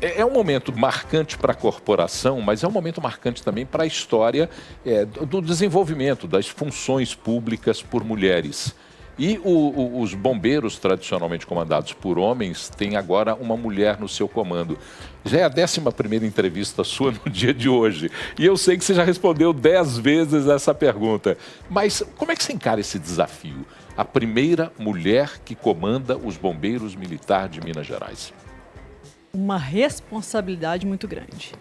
É um momento marcante para a corporação, mas é um momento marcante também para a história do desenvolvimento das funções públicas por mulheres. E os bombeiros, tradicionalmente comandados por homens, têm agora uma mulher no seu comando. Já é a 11ª entrevista sua no dia de hoje. E eu sei que você já respondeu 10 vezes essa pergunta. Mas como é que você encara esse desafio? A primeira mulher que comanda os bombeiros militares de Minas Gerais. Uma responsabilidade muito grande.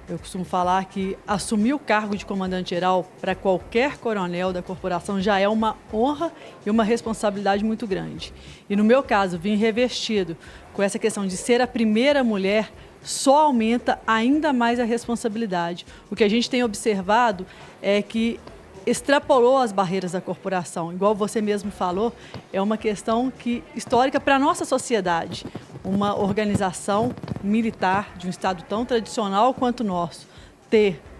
Eu costumo falar que assumir o cargo de comandante-geral para qualquer coronel da corporação já é uma honra e uma responsabilidade muito grande. E no meu caso, vim revestido com essa questão de ser a primeira mulher, só aumenta ainda mais a responsabilidade. O que a gente tem observado é que extrapolou as barreiras da corporação. Igual você mesmo falou, é uma questão histórica para a nossa sociedade. Uma organização militar de um estado tão tradicional quanto o nosso,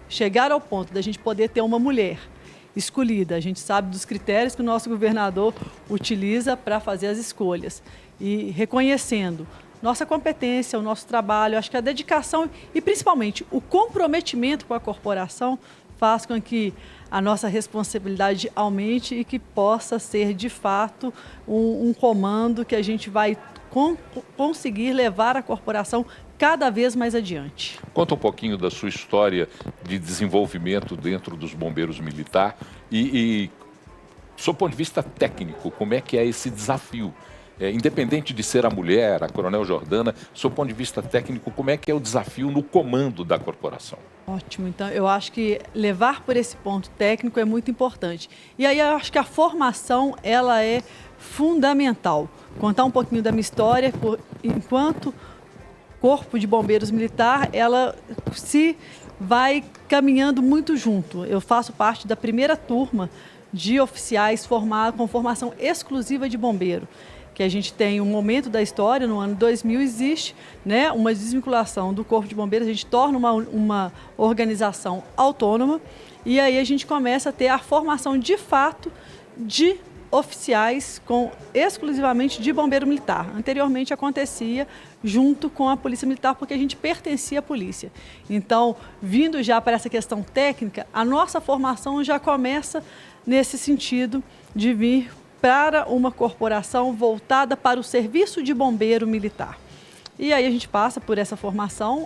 chegar ao ponto da gente poder ter uma mulher escolhida. A gente sabe dos critérios que o nosso governador utiliza para fazer as escolhas. E reconhecendo nossa competência, o nosso trabalho, acho que a dedicação e principalmente o comprometimento com a corporação faz com que a nossa responsabilidade aumente e que possa ser, de fato, um comando que a gente vai conseguir levar a corporação cada vez mais adiante. Conta um pouquinho da sua história de desenvolvimento dentro dos bombeiros militares e, do seu ponto de vista técnico, como é que é esse desafio? Independente de ser a mulher, a Coronel Jordana, do seu ponto de vista técnico, como é que é o desafio no comando da corporação? Ótimo, então eu acho que levar por esse ponto técnico é muito importante. E aí eu acho que a formação, ela é fundamental. Contar um pouquinho da minha história, enquanto Corpo de Bombeiros Militar, ela se vai caminhando muito junto. Eu faço parte da primeira turma de oficiais com formação exclusiva de bombeiro. Que a gente tem um momento da história, no ano 2000 existe, né, uma desvinculação do Corpo de Bombeiros, a gente torna uma organização autônoma e aí a gente começa a ter a formação de fato de oficiais exclusivamente de bombeiro militar. Anteriormente acontecia junto com a Polícia Militar, porque a gente pertencia à polícia. Então, vindo já para essa questão técnica, a nossa formação já começa nesse sentido de vir para uma corporação voltada para o serviço de bombeiro militar. E aí a gente passa por essa formação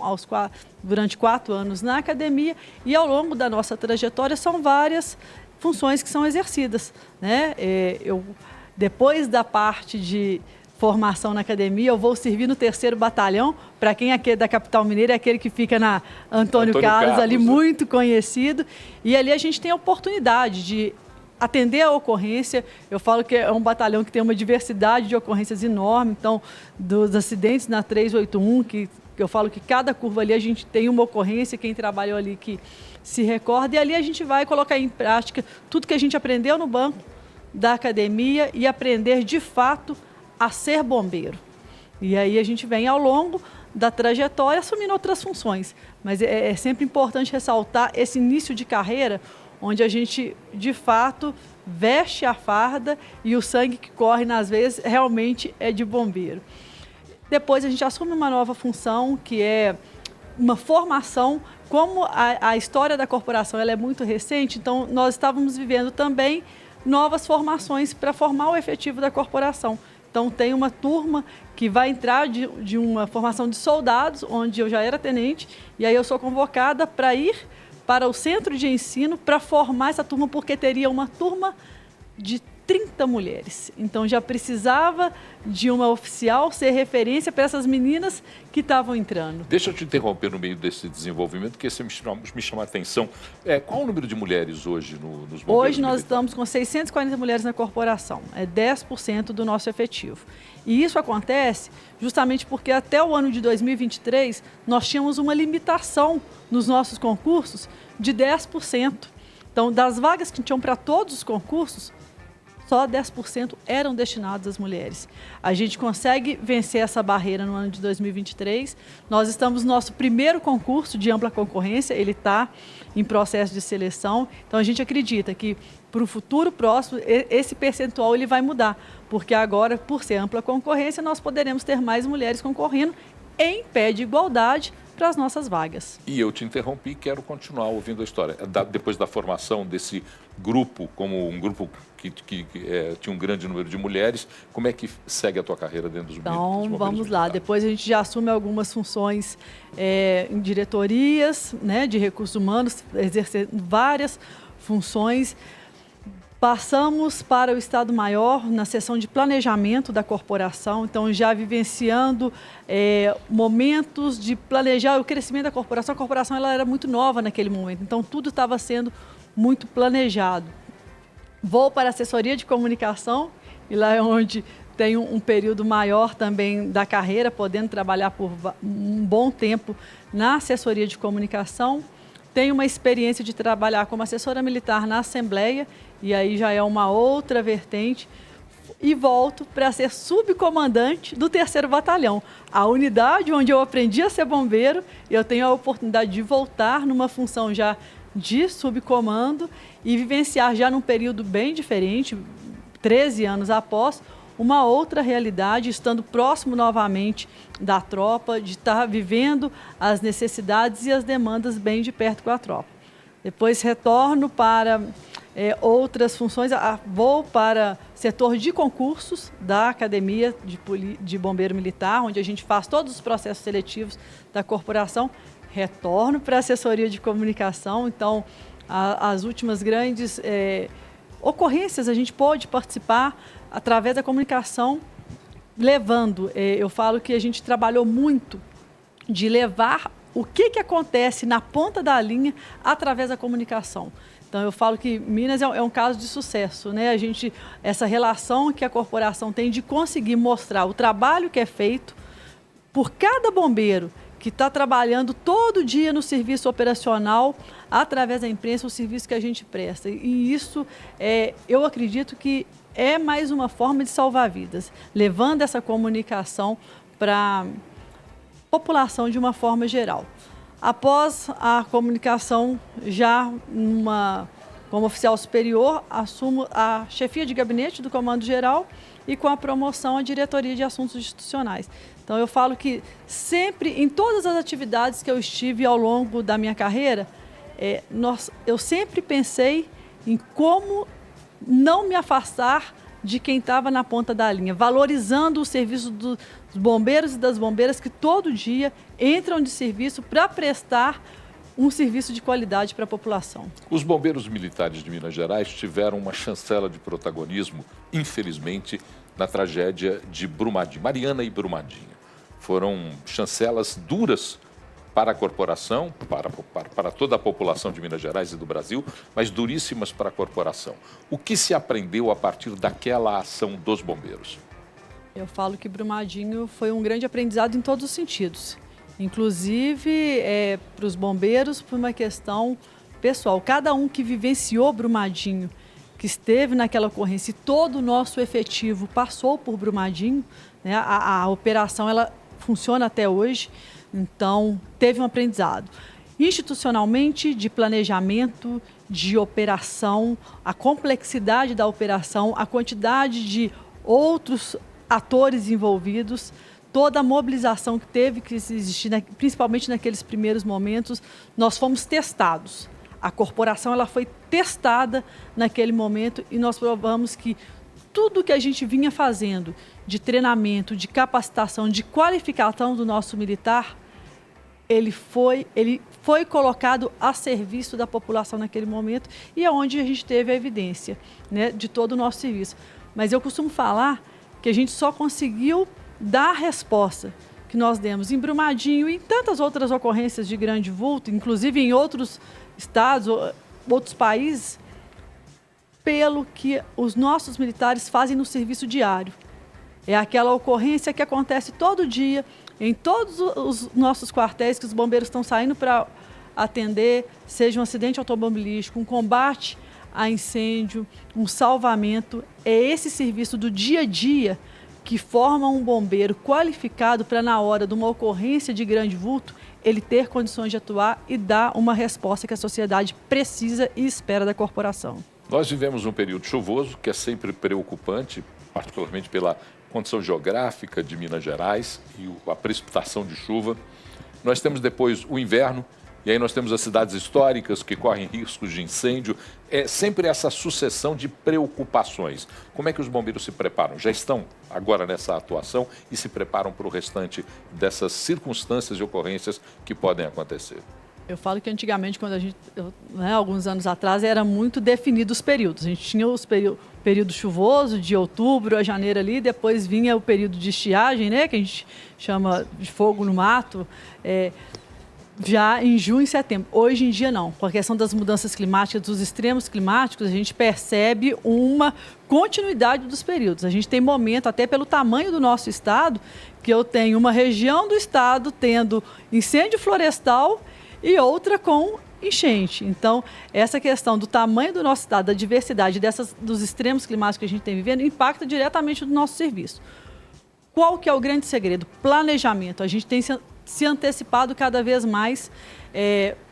durante 4 anos na academia e ao longo da nossa trajetória são várias funções que são exercidas, né? Depois da parte de formação na academia, eu vou servir no 3º Batalhão, para quem é da capital mineira, é aquele que fica na Antônio Carlos, ali muito conhecido, e ali a gente tem a oportunidade de atender a ocorrência. Eu falo que é um batalhão que tem uma diversidade de ocorrências enorme, então, dos acidentes na 381, que eu falo que cada curva ali a gente tem uma ocorrência, quem trabalhou ali que se recorda, e ali a gente vai colocar em prática tudo que a gente aprendeu no banco da academia e aprender de fato a ser bombeiro. E aí a gente vem ao longo da trajetória assumindo outras funções, mas é sempre importante ressaltar esse início de carreira onde a gente, de fato, veste a farda e o sangue que corre nas veias realmente é de bombeiro. Depois a gente assume uma nova função, que é uma formação. Como a história da corporação ela é muito recente, então nós estávamos vivendo também novas formações para formar o efetivo da corporação. Então tem uma turma que vai entrar de uma formação de soldados, onde eu já era tenente, e aí eu sou convocada para ir para o centro de ensino para formar essa turma, porque teria uma turma de 30 mulheres. Então já precisava de uma oficial ser referência para essas meninas que estavam entrando. Deixa eu te interromper no meio desse desenvolvimento, porque você me chama a atenção. Qual o número de mulheres hoje nos bombeiros Hoje nós militares? estamos com 640 mulheres na corporação, é 10% do nosso efetivo. E isso acontece justamente porque até o ano de 2023 nós tínhamos uma limitação nos nossos concursos de 10%. Então, das vagas que tinham para todos os concursos, só 10% eram destinados às mulheres. A gente consegue vencer essa barreira no ano de 2023. Nós estamos no nosso primeiro concurso de ampla concorrência, ele está em processo de seleção. Então, a gente acredita que para o futuro próximo, esse percentual ele vai mudar, porque agora, por ser ampla concorrência, nós poderemos ter mais mulheres concorrendo em pé de igualdade para as nossas vagas. E eu te interrompi e quero continuar ouvindo a história. Depois da formação desse grupo, como um grupo que tinha um grande número de mulheres, como é que segue a tua carreira dentro dos bombeiros? Então, vamos lá. Depois a gente já assume algumas funções em diretorias, né, de recursos humanos, exercendo várias funções. Passamos para o Estado-Maior na seção de planejamento da corporação, então já vivenciando momentos de planejar o crescimento da corporação. A corporação ela era muito nova naquele momento, então tudo estava sendo muito planejado. Vou para a assessoria de comunicação, e lá é onde tenho um período maior também da carreira, podendo trabalhar por um bom tempo na assessoria de comunicação. Tenho uma experiência de trabalhar como assessora militar na Assembleia, e aí já é uma outra vertente, e volto para ser subcomandante do 3º Batalhão, a unidade onde eu aprendi a ser bombeiro, e eu tenho a oportunidade de voltar numa função já de subcomando e vivenciar já num período bem diferente, 13 anos após, uma outra realidade, estando próximo novamente da tropa, de estar vivendo as necessidades e as demandas bem de perto com a tropa. Depois retorno para outras funções, vou para o setor de concursos da Academia de Bombeiro Militar, onde a gente faz todos os processos seletivos da corporação. Retorno para a assessoria de comunicação, então as últimas grandes ocorrências a gente pôde participar através da comunicação, levando, eu falo que a gente trabalhou muito de levar o que acontece na ponta da linha através da comunicação. Então, eu falo que Minas é um caso de sucesso, né? Essa relação que a corporação tem de conseguir mostrar o trabalho que é feito por cada bombeiro que está trabalhando todo dia no serviço operacional, através da imprensa, o serviço que a gente presta. E isso, eu acredito que é mais uma forma de salvar vidas, levando essa comunicação para a população de uma forma geral. Após a comunicação, já como oficial superior, assumo a chefia de gabinete do Comando Geral e com a promoção a diretoria de assuntos institucionais. Então, eu falo que sempre, em todas as atividades que eu estive ao longo da minha carreira, eu sempre pensei em como não me afastar de quem estava na ponta da linha, valorizando o serviço dos bombeiros e das bombeiras que todo dia entram de serviço para prestar um serviço de qualidade para a população. Os bombeiros militares de Minas Gerais tiveram uma chancela de protagonismo, infelizmente, na tragédia de Brumadinho, Mariana e Brumadinho. Foram chancelas duras para a corporação, para toda a população de Minas Gerais e do Brasil, mas duríssimas para a corporação. O que se aprendeu a partir daquela ação dos bombeiros? Eu falo que Brumadinho foi um grande aprendizado em todos os sentidos. Inclusive, para os bombeiros, por uma questão pessoal. Cada um que vivenciou Brumadinho, que esteve naquela ocorrência, e todo o nosso efetivo passou por Brumadinho, né? A operação ela funciona até hoje. Então, teve um aprendizado. Institucionalmente, de planejamento, de operação, a complexidade da operação, a quantidade de outros atores envolvidos, toda a mobilização que teve que existir, principalmente naqueles primeiros momentos, nós fomos testados. A corporação ela foi testada naquele momento e nós provamos que tudo que a gente vinha fazendo de treinamento, de capacitação, de qualificação do nosso militar, ele foi colocado a serviço da população naquele momento e é onde a gente teve a evidência, né, de todo o nosso serviço. Mas eu costumo falar que a gente só conseguiu dar a resposta que nós demos em Brumadinho e em tantas outras ocorrências de grande vulto, inclusive em outros estados, outros países, pelo que os nossos militares fazem no serviço diário. É aquela ocorrência que acontece todo dia, em todos os nossos quartéis, que os bombeiros estão saindo para atender, seja um acidente automobilístico, um combate a incêndio, um salvamento. É esse serviço do dia a dia que forma um bombeiro qualificado para, na hora de uma ocorrência de grande vulto, ele ter condições de atuar e dar uma resposta que a sociedade precisa e espera da corporação. Nós vivemos um período chuvoso, que é sempre preocupante, particularmente pela condição geográfica de Minas Gerais e a precipitação de chuva. Nós temos depois o inverno, e aí nós temos as cidades históricas que correm riscos de incêndio. É sempre essa sucessão de preocupações. Como é que os bombeiros se preparam? Já estão agora nessa atuação e se preparam para o restante dessas circunstâncias e ocorrências que podem acontecer? Eu falo que antigamente, quando alguns anos atrás, era muito definido os períodos. A gente tinha o período chuvoso, de outubro a janeiro ali, depois vinha o período de estiagem, né, que a gente chama de fogo no mato, já em junho e setembro. Hoje em dia não, com a questão das mudanças climáticas, dos extremos climáticos, a gente percebe uma continuidade dos períodos. A gente tem momento, até pelo tamanho do nosso estado, que eu tenho uma região do estado tendo incêndio florestal e outra com enchente. Então, essa questão do tamanho do nosso estado, da diversidade dos extremos climáticos que a gente tem vivendo, impacta diretamente no nosso serviço. Qual que é o grande segredo? Planejamento. A gente tem se antecipado cada vez mais,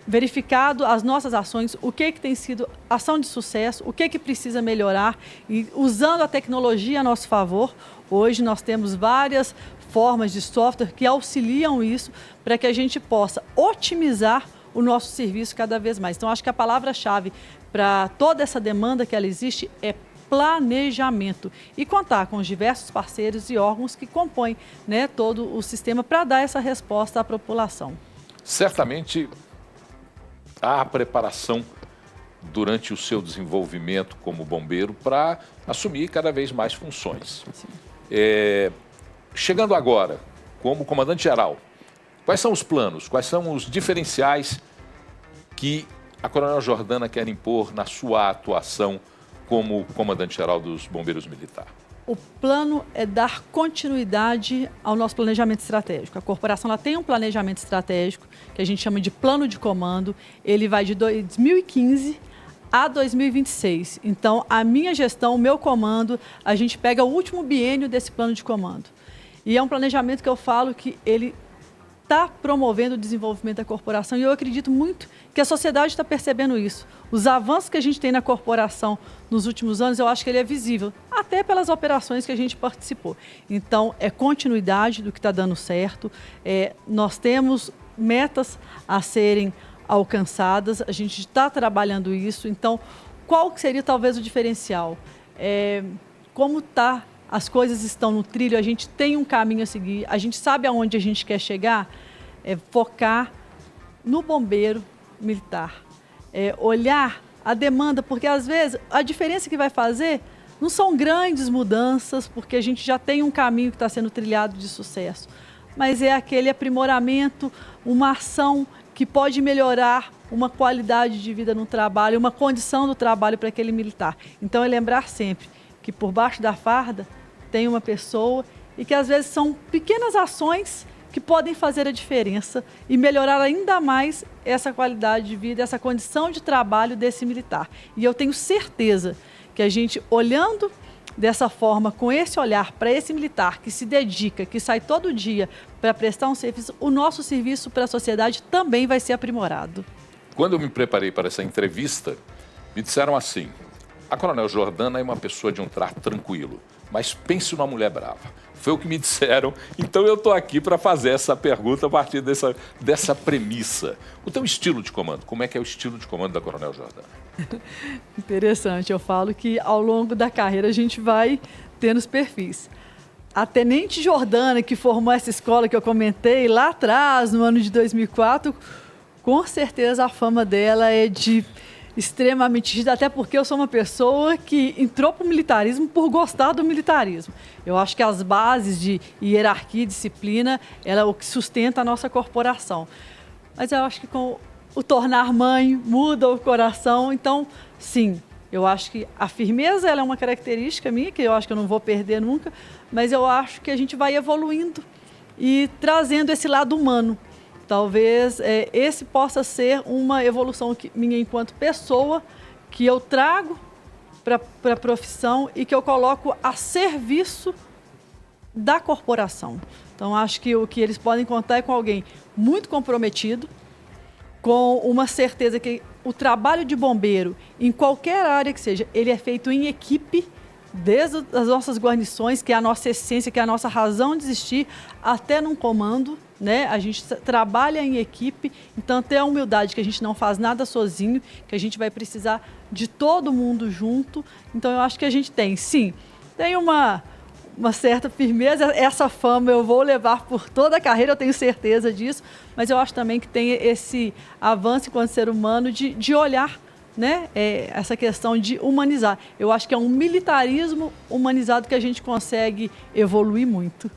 verificado as nossas ações, o que tem sido ação de sucesso, o que precisa melhorar, e usando a tecnologia a nosso favor. Hoje nós temos várias formas de software que auxiliam isso para que a gente possa otimizar o nosso serviço cada vez mais. Então, acho que a palavra-chave para toda essa demanda que ela existe é planejamento e contar com os diversos parceiros e órgãos que compõem, né, todo o sistema para dar essa resposta à população. Certamente há preparação durante o seu desenvolvimento como bombeiro para assumir cada vez mais funções. Chegando agora, como comandante-geral, quais são os planos, quais são os diferenciais que a Coronel Jordana quer impor na sua atuação como comandante-geral dos Bombeiros Militar? O plano é dar continuidade ao nosso planejamento estratégico. A corporação ela tem um planejamento estratégico que a gente chama de plano de comando. Ele vai de 2015 a 2026. Então, a minha gestão, o meu comando, a gente pega o último biênio desse plano de comando. E é um planejamento que eu falo que ele está promovendo o desenvolvimento da corporação e eu acredito muito que a sociedade está percebendo isso. Os avanços que a gente tem na corporação nos últimos anos, eu acho que ele é visível, até pelas operações que a gente participou. Então, é continuidade do que está dando certo, nós temos metas a serem alcançadas, a gente está trabalhando isso. Então, qual seria talvez o diferencial? Como está? As coisas estão no trilho, a gente tem um caminho a seguir, a gente sabe aonde a gente quer chegar, focar no bombeiro militar, olhar a demanda, porque às vezes a diferença que vai fazer não são grandes mudanças, porque a gente já tem um caminho que está sendo trilhado de sucesso, mas é aquele aprimoramento, uma ação que pode melhorar uma qualidade de vida no trabalho, uma condição do trabalho para aquele militar. Então é lembrar sempre que por baixo da farda tem uma pessoa e que às vezes são pequenas ações que podem fazer a diferença e melhorar ainda mais essa qualidade de vida, essa condição de trabalho desse militar. E eu tenho certeza que a gente, olhando dessa forma, com esse olhar para esse militar que se dedica, que sai todo dia para prestar um serviço, o nosso serviço para a sociedade também vai ser aprimorado. Quando eu me preparei para essa entrevista, me disseram assim: a Coronel Jordana é uma pessoa de um trato tranquilo, mas pense numa mulher brava. Foi o que me disseram, então eu estou aqui para fazer essa pergunta a partir dessa premissa. O teu estilo de comando, como é que é o estilo de comando da Coronel Jordana? Interessante, eu falo que ao longo da carreira a gente vai tendo os perfis. A Tenente Jordana, que formou essa escola que eu comentei lá atrás, no ano de 2004, com certeza a fama dela é de extremamente rígida, até porque eu sou uma pessoa que entrou para o militarismo por gostar do militarismo. Eu acho que as bases de hierarquia e disciplina, ela é o que sustenta a nossa corporação. Mas eu acho que com o tornar mãe muda o coração, então, sim, eu acho que a firmeza ela é uma característica minha, que eu acho que eu não vou perder nunca, mas eu acho que a gente vai evoluindo e trazendo esse lado humano. Talvez esse possa ser uma evolução minha enquanto pessoa, que eu trago para a profissão e que eu coloco a serviço da corporação. Então, acho que o que eles podem contar é com alguém muito comprometido, com uma certeza que o trabalho de bombeiro, em qualquer área que seja, ele é feito em equipe desde as nossas guarnições, que é a nossa essência, que é a nossa razão de existir, até num comando, né? A gente trabalha em equipe, então ter a humildade que a gente não faz nada sozinho, que a gente vai precisar de todo mundo junto. Então eu acho que a gente tem, sim, tem uma certa firmeza, essa fama eu vou levar por toda a carreira, eu tenho certeza disso, mas eu acho também que tem esse avanço enquanto ser humano de olhar, né, essa questão de humanizar. Eu acho que é um militarismo humanizado que a gente consegue evoluir muito.